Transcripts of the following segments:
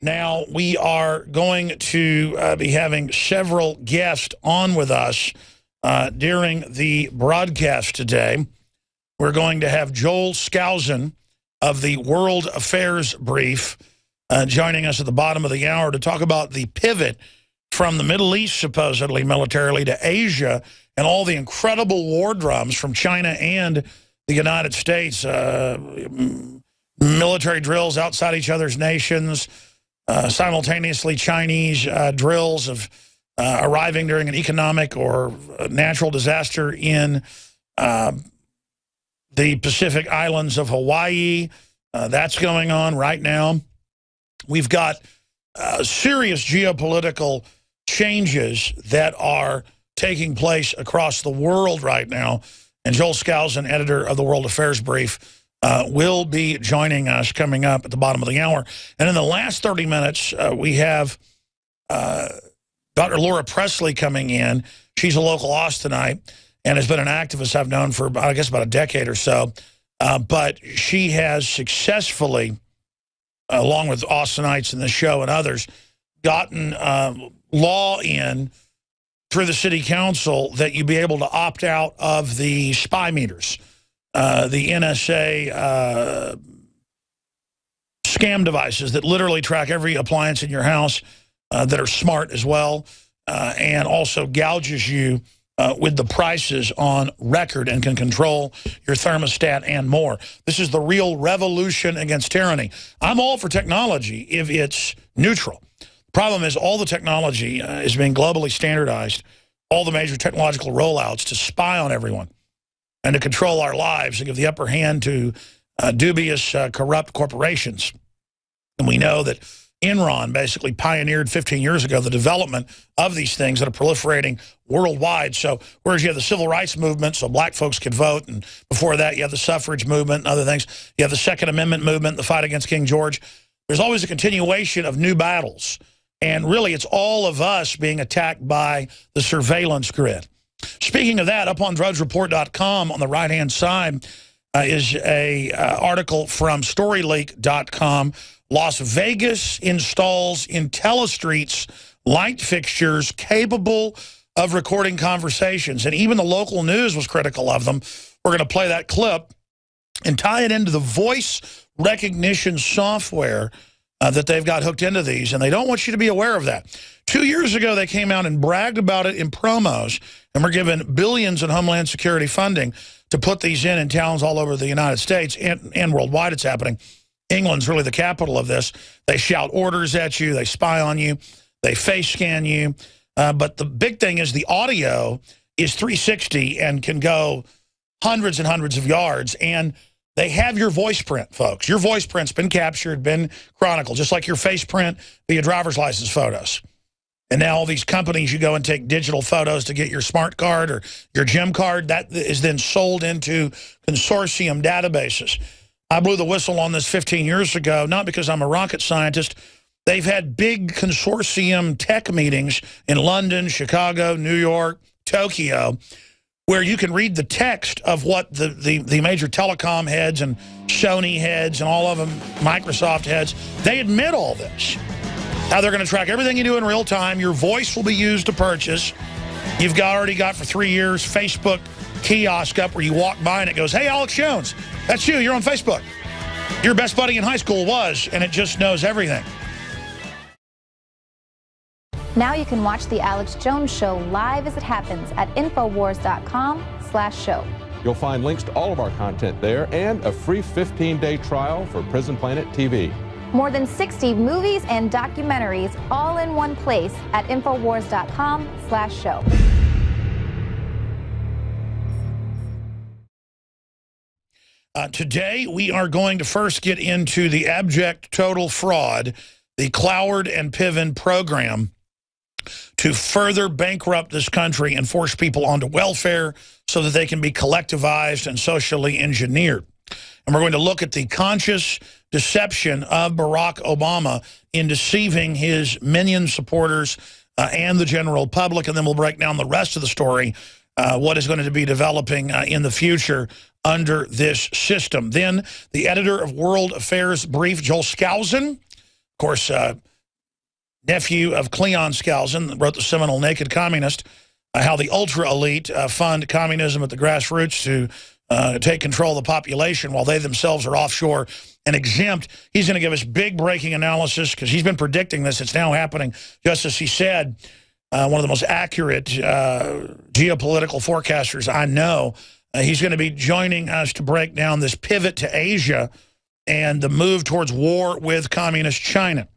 Now, we are going to be having several guests on with us during the broadcast today. We're going to have Joel Skousen of the World Affairs Brief joining us at the bottom of the hour to talk about the pivot from the Middle East, supposedly militarily, to Asia and all the incredible war drums from China and the United States, military drills outside each other's nations, simultaneously Chinese drills of arriving during an economic or natural disaster in the Pacific islands of Hawaii. That's going on right now. We've got serious geopolitical changes that are taking place across the world right now. And Joel Skousen, editor of the World Affairs Brief, will be joining us coming up at the bottom of the hour. And in the last 30 minutes, we have Dr. Laura Presley coming in. She's a local Austinite and has been an activist I've known for, I guess, about a decade or so. But she has successfully, along with Austinites in the show and others, gotten law in through the city council that you be able to opt out of the spy meters, the NSA scam devices that literally track every appliance in your house that are smart as well, and also gouges you with the prices on record and can control your thermostat and more. This is the real revolution against tyranny. I'm all for technology if it's neutral. The problem is all the technology is being globally standardized, all the major technological rollouts to spy on everyone and to control our lives and give the upper hand to dubious, corrupt corporations. And we know that Enron basically pioneered 15 years ago the development of these things that are proliferating worldwide. So whereas you have the civil rights movement so black folks could vote, and before that you have the suffrage movement and other things, you have the Second Amendment movement, the fight against King George, there's always a continuation of new battles. And really it's all of us being attacked by the surveillance grid. Speaking of that, up on drudgereport.com on the right-hand side is a article from StoryLeak.com. Las Vegas installs IntelliStreet's light fixtures capable of recording conversations. And even the local news was critical of them. We're going to play that clip and tie it into the voice recognition software that they've got hooked into these. And they don't want you to be aware of that. 2 years ago, they came out and bragged about it in promos. And we're given billions in Homeland Security funding to put these in towns all over the United States and worldwide it's happening. England's really the capital of this. They shout orders at you. They spy on you. They face scan you. But the big thing is the audio is 360 and can go hundreds and hundreds of yards. And they have your voice print, folks. Your voice print's been captured, been chronicled, just like your face print via driver's license photos. And now all these companies, you go and take digital photos to get your smart card or your gym card. That is then sold into consortium databases. I blew the whistle on this 15 years ago, not because I'm a rocket scientist. They've had big consortium tech meetings in London, Chicago, New York, Tokyo, where you can read the text of what the major telecom heads and Sony heads and all of them, Microsoft heads, they admit all this. How they're going to track everything you do in real time. Your voice will be used to purchase. You've already got for 3 years Facebook kiosk up where you walk by and it goes, hey, Alex Jones, that's you. You're on Facebook. Your best buddy in high school was, and it just knows everything. Now you can watch The Alex Jones Show live as it happens at Infowars.com/show. You'll find links to all of our content there and a free 15-day trial for Prison Planet TV. More than 60 movies and documentaries all in one place at Infowars.com/show. Today, we are going to first get into the abject total fraud, the Cloward and Piven program, to further bankrupt this country and force people onto welfare so that they can be collectivized and socially engineered. And we're going to look at the conscious deception of Barack Obama in deceiving his minion supporters and the general public, and then we'll break down the rest of the story, what is going to be developing in the future under this system. Then the editor of World Affairs Brief, Joel Skousen, of course, nephew of Cleon Skousen, wrote the seminal Naked Communist, how the ultra-elite fund communism at the grassroots to take control of the population while they themselves are offshore and exempt. He's going to give us big breaking analysis because he's been predicting this. It's now happening, just as he said. One of the most accurate geopolitical forecasters I know. He's going to be joining us to break down this pivot to Asia and the move towards war with communist China.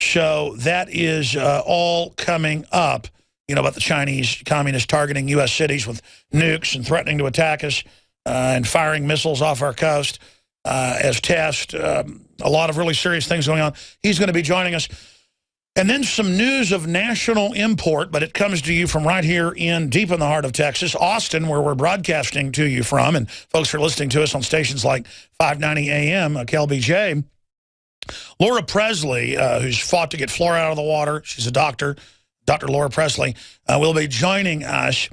So that is all coming up, you know, about the Chinese communists targeting U.S. cities with nukes and threatening to attack us and firing missiles off our coast as test. A lot of really serious things going on. He's going to be joining us. And then some news of national import, but it comes to you from right here deep in the heart of Texas, Austin, where we're broadcasting to you from, and folks are listening to us on stations like 590 AM, KLBJ. Laura Presley, who's fought to get fluoride out of the water, she's a doctor, Dr. Laura Presley, will be joining us.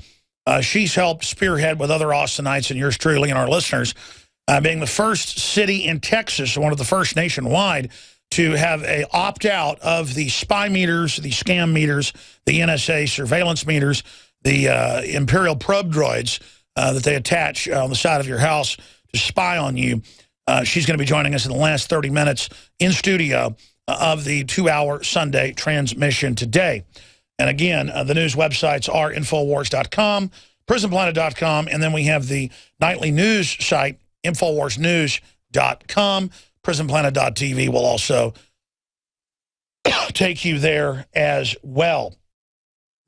She's helped spearhead with other Austinites and yours truly and our listeners, being the first city in Texas, one of the first nationwide, to have a opt-out of the spy meters, the scam meters, the NSA surveillance meters, the Imperial probe droids that they attach on the side of your house to spy on you. She's going to be joining us in the last 30 minutes in studio of the 2-hour Sunday transmission today. And again, the news websites are Infowars.com, PrisonPlanet.com, and then we have the nightly news site, InfoWarsNews.com. PrisonPlanet.tv will also take you there as well.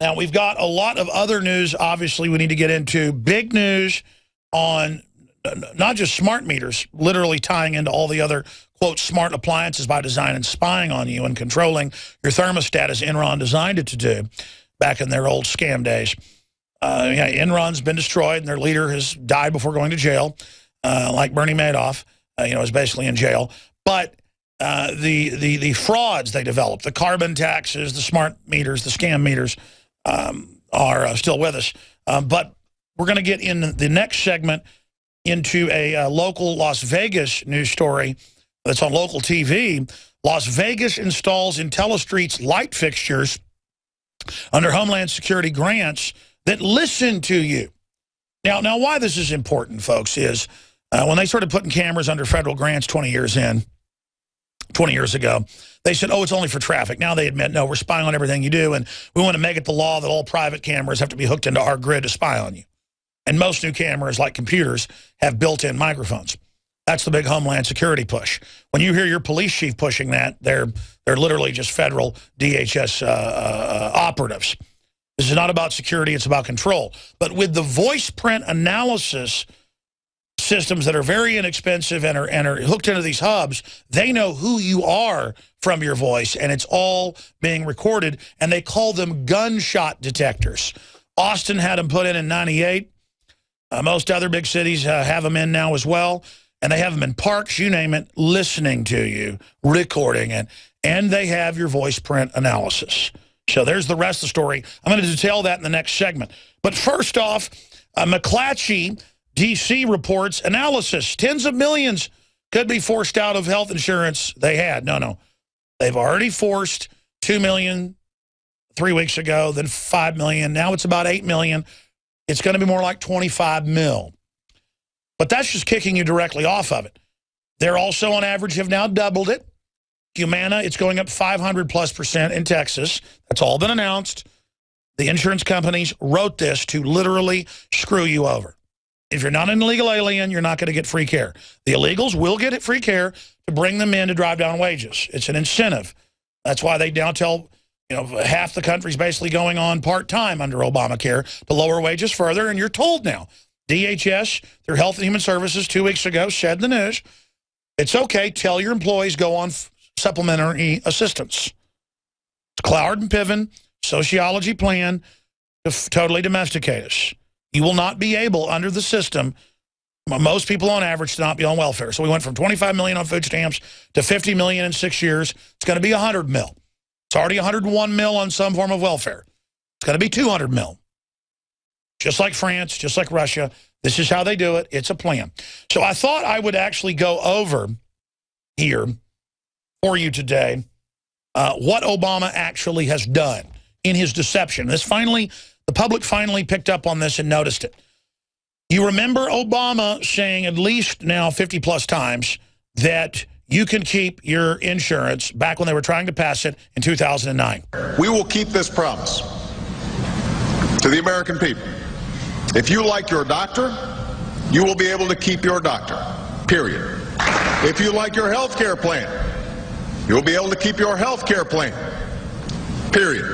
Now, we've got a lot of other news, obviously, we need to get into. Big news on not just smart meters, literally tying into all the other, quote, smart appliances by design and spying on you and controlling your thermostat as Enron designed it to do back in their old scam days. Enron's been destroyed, and their leader has died before going to jail, like Bernie Madoff. Is basically in jail. But the frauds they developed, the carbon taxes, the smart meters, the scam meters are still with us. But we're going to get in the next segment into a local Las Vegas news story that's on local TV. Las Vegas installs IntelliStreet's light fixtures under Homeland Security grants that listen to you. Now why this is important, folks, is when they started putting cameras under federal grants 20 years ago, they said, oh, it's only for traffic. Now they admit, no, we're spying on everything you do, and we want to make it the law that all private cameras have to be hooked into our grid to spy on you. And most new cameras, like computers, have built-in microphones. That's the big Homeland Security push. When you hear your police chief pushing that, they're literally just federal DHS operatives. This is not about security, it's about control. But with the voice print analysis systems that are very inexpensive and are hooked into these hubs, they know who you are from your voice, and it's all being recorded, and they call them gunshot detectors. Austin had them put in 98. Most other big cities have them in now as well, and they have them in parks, you name it, listening to you, recording it, and they have your voice print analysis. So there's the rest of the story. I'm going to detail that in the next segment. But first off, McClatchy, D.C. reports analysis. Tens of millions could be forced out of health insurance they had. No. They've already forced $2 million 3 weeks ago, then $5 million. Now it's about $8 million. It's going to be more like $25 million. But that's just kicking you directly off of it. They're also, on average, have now doubled it. Humana, it's going up 500+% in Texas. That's all been announced. The insurance companies wrote this to literally screw you over. If you're not an illegal alien, you're not going to get free care. The illegals will get free care to bring them in to drive down wages. It's an incentive. That's why they now tell, half the country's basically going on part-time under Obamacare to lower wages further, and you're told now. DHS, their Health and Human Services, 2 weeks ago, said in the news, it's okay, tell your employees go on supplementary assistance. It's Cloward and Piven, sociology plan to totally domesticate us. You will not be able, under the system, most people on average to not be on welfare. So we went from 25 million on food stamps to 50 million in 6 years. It's going to be 100 mil. It's already 101 mil on some form of welfare. It's going to be 200 mil. Just like France, just like Russia. This is how they do it. It's a plan. So I thought I would actually go over here for you today what Obama actually has done in his deception. The public finally picked up on this and noticed it. You remember Obama saying at least now 50-plus times that you can keep your insurance back when they were trying to pass it in 2009. We will keep this promise to the American people. If you like your doctor, you will be able to keep your doctor, period. If you like your health care plan, you'll be able to keep your health care plan, period.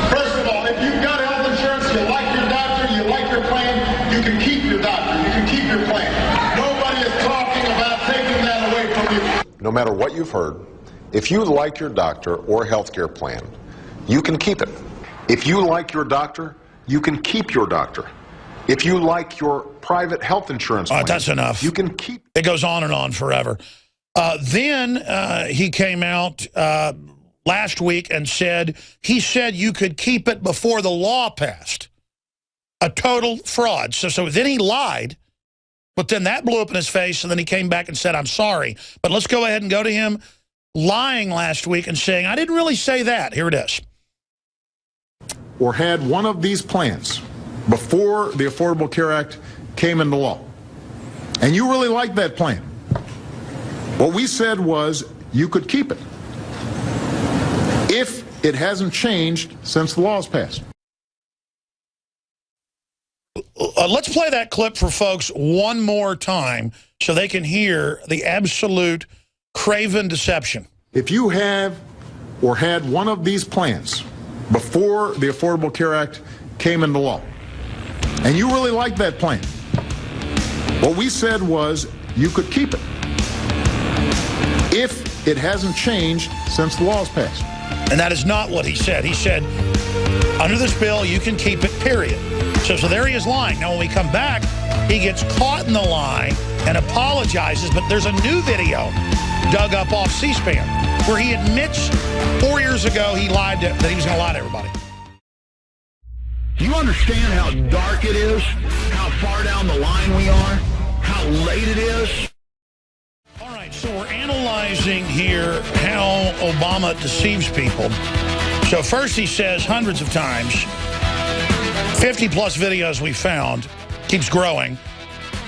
First of all, if you've got health insurance, you like your doctor, you like your plan, you can keep your doctor, you can keep your plan. Nobody is talking about taking that away from you. No matter what you've heard, if you like your doctor or health care plan, you can keep it. If you like your doctor, you can keep your doctor. If you like your private health insurance plan, that's enough. You can keep. It goes on and on forever. Then he came out last week and said you could keep it before the law passed. A total fraud. So then he lied, but then that blew up in his face, and then he came back and said, I'm sorry. But let's go ahead and go to him lying last week and saying, I didn't really say that. Here it is. Or had one of these plans before the Affordable Care Act came into law, and you really liked that plan, what we said was you could keep it if it hasn't changed since the law's passed. Let's play that clip for folks one more time so they can hear the absolute craven deception. If you have or had one of these plans before the Affordable Care Act came into law, and you really liked that plan, what we said was you could keep it if it hasn't changed since the law's passed. And that is not what he said. He said, under this bill, you can keep it, period. So there he is lying. Now, when we come back, he gets caught in the lie and apologizes, but there's a new video dug up off C-SPAN where he admits 4 years ago he lied that he was going to lie to everybody. Do you understand how dark it is? How far down the line we are? How late it is? All right, so we're analyzing here how Obama deceives people. So first he says hundreds of times, 50-plus videos we found, keeps growing,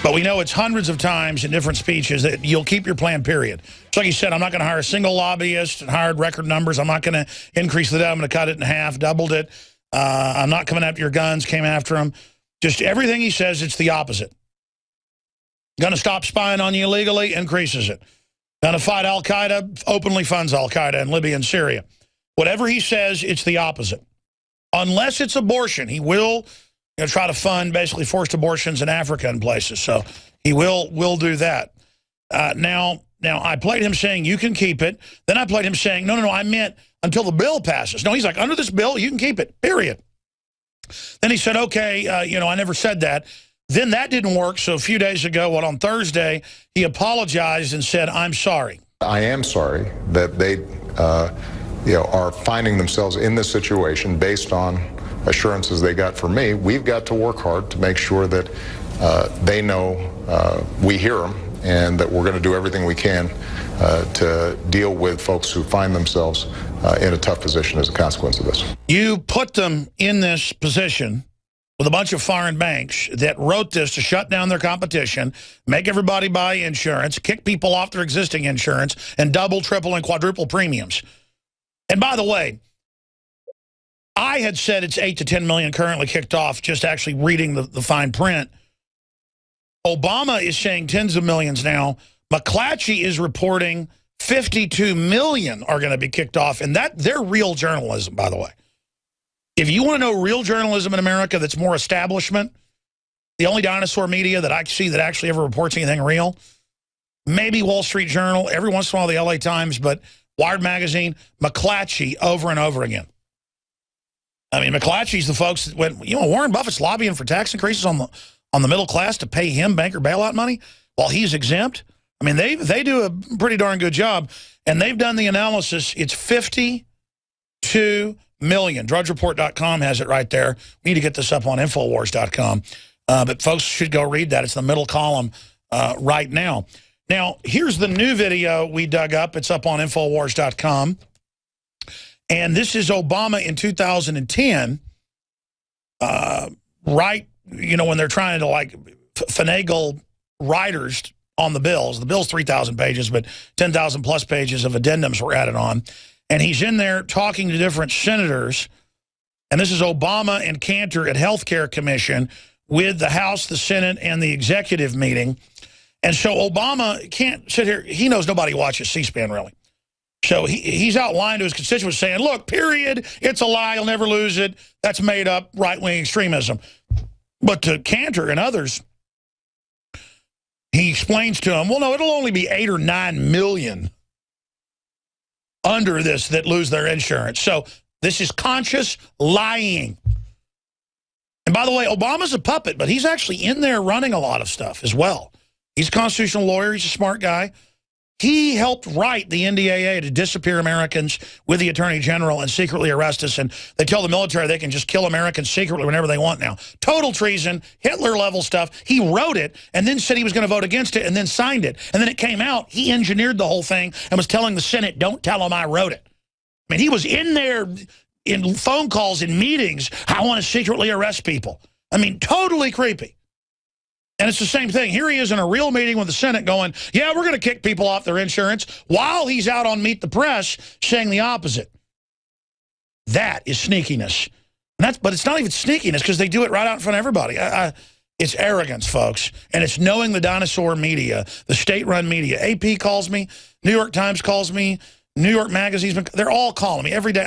but we know it's hundreds of times in different speeches that you'll keep your plan, period. It's like he said, I'm not going to hire a single lobbyist and hired record numbers. I'm not going to increase the debt. I'm going to cut it in half, doubled it. I'm not coming after your guns, came after them. Just everything he says, it's the opposite. Going to stop spying on you illegally, increases it. Going to fight Al-Qaeda, openly funds Al-Qaeda in Libya and Syria. Whatever he says, it's the opposite. Unless it's abortion, he will try to fund basically forced abortions in Africa and places. So he will do that. Now I played him saying you can keep it. Then I played him saying, no, I meant until the bill passes. No, he's like, under this bill, you can keep it, period. Then he said, okay, I never said that. Then that didn't work. So a few days ago, on Thursday, he apologized and said, I'm sorry. I am sorry that they are finding themselves in this situation based on assurances they got from me. We've got to work hard to make sure that they know we hear them and that we're going to do everything we can to deal with folks who find themselves in a tough position as a consequence of this. You put them in this position with a bunch of foreign banks that wrote this to shut down their competition, make everybody buy insurance, kick people off their existing insurance, and double, triple, and quadruple premiums. And by the way, I had said it's 8 to 10 million currently kicked off, just actually reading the fine print. Obama is saying tens of millions now. McClatchy is reporting 52 million are going to be kicked off, and they're real journalism, by the way. If you want to know real journalism in America that's more establishment, the only dinosaur media that I see that actually ever reports anything real, maybe Wall Street Journal, every once in a while the LA Times, but Wired Magazine, McClatchy over and over again. I mean, McClatchy's the folks that went, Warren Buffett's lobbying for tax increases on the middle class to pay him banker bailout money while he's exempt. I mean, they do a pretty darn good job, and they've done the analysis. It's 52 million. DrudgeReport.com has it right there. We need to get this up on Infowars.com. But folks should go read that. It's the middle column right now. Now, here's the new video we dug up. It's up on Infowars.com. And this is Obama in 2010, right, you know, when they're trying to, like, finagle writers on the bills. The bill's 3,000 pages, but 10,000 plus pages of addendums were added on. And he's in there talking to different senators. And this is Obama and Cantor at Healthcare Commission with the House, the Senate, and the executive meeting. And so Obama can't sit here. He knows nobody watches C-SPAN, really. So he's out lying to his constituents saying, look, period, it's a lie, you'll never lose it. That's made up right-wing extremism. But to Cantor and others, he explains to them, well, no, it'll only be 8 or 9 million under this that lose their insurance. So this is conscious lying. And by the way, Obama's a puppet, but he's actually in there running a lot of stuff as well. He's a constitutional lawyer. He's a smart guy. He helped write the NDAA to disappear Americans with the Attorney General and secretly arrest us. And they tell the military they can just kill Americans secretly whenever they want now. Total treason, Hitler-level stuff. He wrote it and then said he was going to vote against it and then signed it. And then it came out. He engineered the whole thing and was telling the Senate, don't tell them I wrote it. I mean, he was in there in phone calls and meetings. I want to secretly arrest people. I mean, totally creepy. And it's the same thing. Here he is in a real meeting with the Senate going, yeah, we're going to kick people off their insurance, while he's out on Meet the Press saying the opposite. That is sneakiness. And but it's not even sneakiness because they do it right out in front of everybody. It's arrogance, folks. And it's knowing the dinosaur media, the state-run media. AP calls me. New York Times calls me. New York Magazine's been, they're all calling me every day.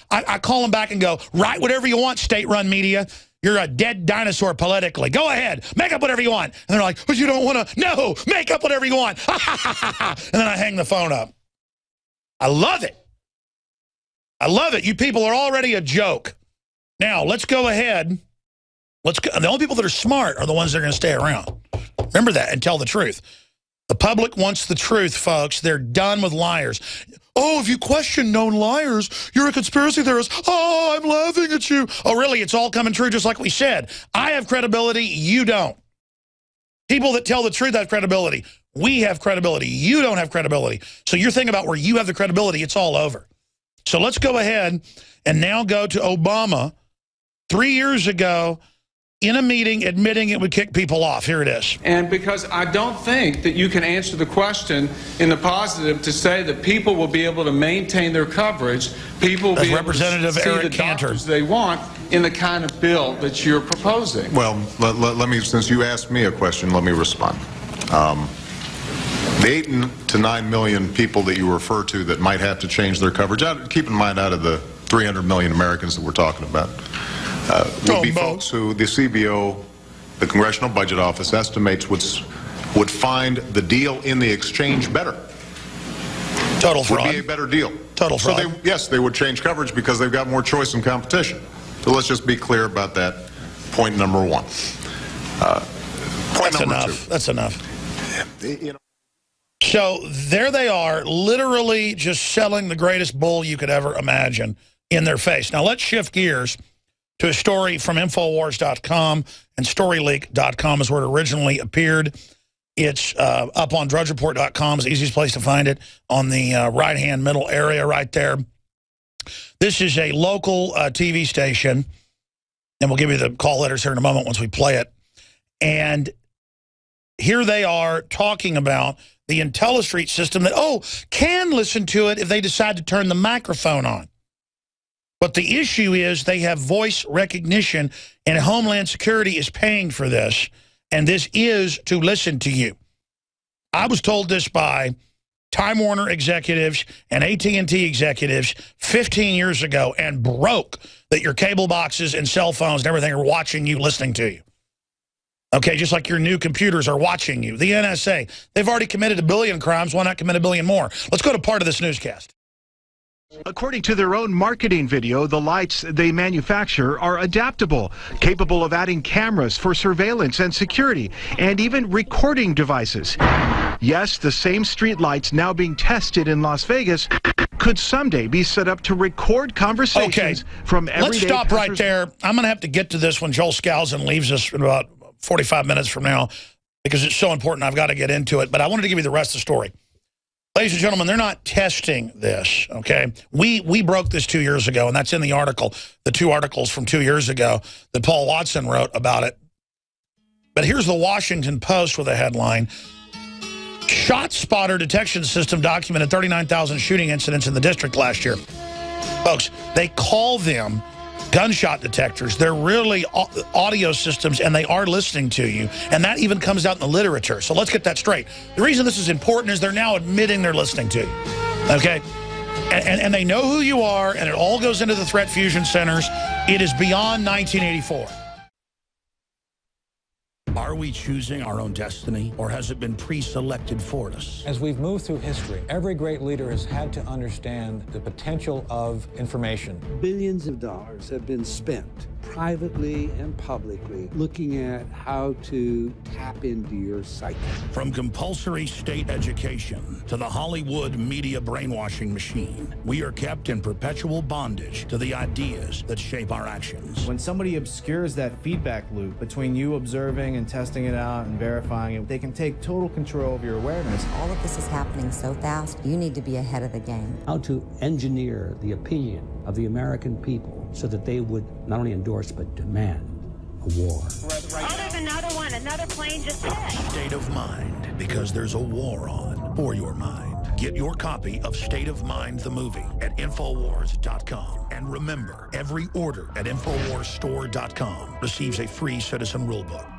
I call them back and go, write whatever you want, state-run media. You're a dead dinosaur politically. Go ahead. Make up whatever you want. And they're like, but you don't want to. No, make up whatever you want. And then I hang the phone up. I love it. I love it. You people are already a joke. Now, let's go ahead. Let's go. The only people that are smart are the ones that are going to stay around. Remember that and tell the truth. The public wants the truth, folks. They're done with liars. Oh, if you question known liars, you're a conspiracy theorist. Oh, I'm laughing at you. Oh, really? It's all coming true just like we said. I have credibility. You don't. People that tell the truth have credibility. We have credibility. You don't have credibility. So your thing about where you have the credibility, it's all over. So let's go ahead and now go to Obama 3 years ago in a meeting admitting it would kick people off. Here it is. And because I don't think that you can answer the question in the positive to say that people will be able to maintain their coverage, people will be able to see the doctors they want in the kind of bill that you're proposing. Well, let me, since you asked me a question, let me respond. The 8 to 9 million people that you refer to that might have to change their coverage, keep in mind out of the 300 million Americans that we're talking about, would be folks who the CBO, the Congressional Budget Office, estimates would find the deal in the exchange better. Total fraud. Would be a better deal. Total fraud. So yes, they would change coverage because they've got more choice and competition. So let's just be clear about that. Point number one. Point number two. That's enough. You know. So there they are, literally just selling the greatest bull you could ever imagine in their face. Now let's shift gears to a story from Infowars.com, and StoryLeak.com is where it originally appeared. It's up on DrudgeReport.com. It's the easiest place to find it, on the right-hand middle area right there. This is a local TV station, and we'll give you the call letters here in a moment once we play it. And here they are talking about the IntelliStreet system that, can listen to it if they decide to turn the microphone on. But the issue is they have voice recognition, and Homeland Security is paying for this, and this is to listen to you. I was told this by Time Warner executives and AT&T executives 15 years ago, and broke that your cable boxes and cell phones and everything are watching you, listening to you. Okay, just like your new computers are watching you. The NSA, they've already committed 1 billion crimes. Why not commit 1 billion more? Let's go to part of this newscast. According to their own marketing video, the lights they manufacture are adaptable, capable of adding cameras for surveillance and security, and even recording devices. Yes, the same street lights now being tested in Las Vegas could someday be set up to record conversations from everyday. Let's stop right there. I'm going to have to get to this when Joel Skousen leaves us in about 45 minutes from now, because it's so important. I've got to get into it. But I wanted to give you the rest of the story. Ladies and gentlemen, they're not testing this, okay? We broke this 2 years ago, and that's in the article, the 2 articles from 2 years ago that Paul Watson wrote about it. But here's the Washington Post with a headline. Shot spotter detection system documented 39,000 shooting incidents in the district last year. Folks, they call them gunshot detectors. They're really audio systems, and they are listening to you. And that even comes out in the literature. So let's get that straight. The reason this is important is they're now admitting they're listening to you. Okay? And they know who you are, and it all goes into the threat fusion centers. It is beyond 1984. Are we choosing our own destiny, or has it been pre-selected for us? As we've moved through history, every great leader has had to understand the potential of information. Billions of dollars have been spent, privately and publicly, looking at how to tap into your psyche. From compulsory state education to the Hollywood media brainwashing machine, we are kept in perpetual bondage to the ideas that shape our actions. When somebody obscures that feedback loop between you observing and testing it out and verifying it, they can take total control of your awareness. All of this is happening so fast, you need to be ahead of the game. How to engineer the opinion of the American people so that they would not only endorse but demand a war. Oh, there's another one. Another plane just hit. State of Mind, because there's a war on for your mind. Get your copy of State of Mind, the movie, at Infowars.com. And remember, every order at InfoWarsStore.com receives a free Citizen Rulebook.